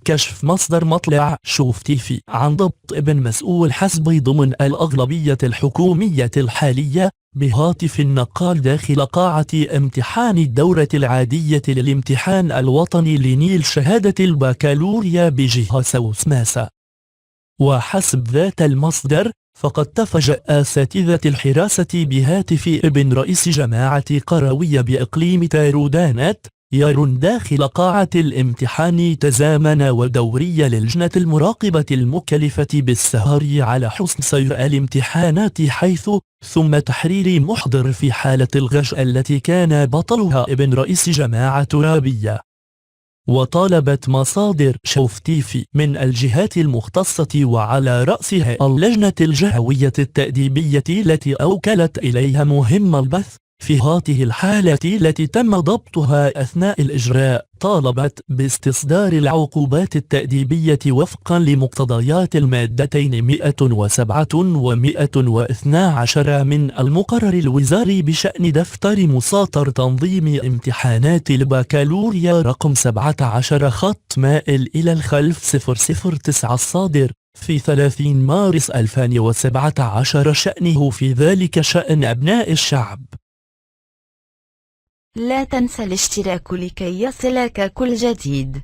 كشف مصدر مطلع شوف تيفي عن ضبط ابن مسؤول حسبي ضمن الأغلبية الحكومية الحالية بهاتف النقال داخل قاعة امتحان الدورة العادية للامتحان الوطني لنيل شهادة البكالوريا بجهة سوس ماسا. وحسب ذات المصدر فقد تفاجأ أساتذة الحراسة بهاتف ابن رئيس جماعة قروية بإقليم تارودانت يرن داخل قاعة الامتحان تزامن ودوري للجنة المراقبة المكلفة بالسهر على حسن سير الامتحانات حيث ثم تحرير محضر في حالة الغش التي كان بطلها ابن رئيس جماعة رابية. وطالبت مصادر شوف تيفي من الجهات المختصة وعلى رأسها اللجنة الجهوية التأديبية التي أوكلت إليها مهمة البث في هذه الحالة التي تم ضبطها أثناء الإجراء، طالبت باستصدار العقوبات التأديبية وفقا لمقتضيات المادتين 107 و112 من المقرر الوزاري بشأن دفتر مساطر تنظيم امتحانات البكالوريا رقم 17 خط مائل إلى الخلف 009 الصادر في 30 مارس 2017 شأنه في ذلك شأن أبناء الشعب. لا تنسى الاشتراك لكي يصلك كل جديد.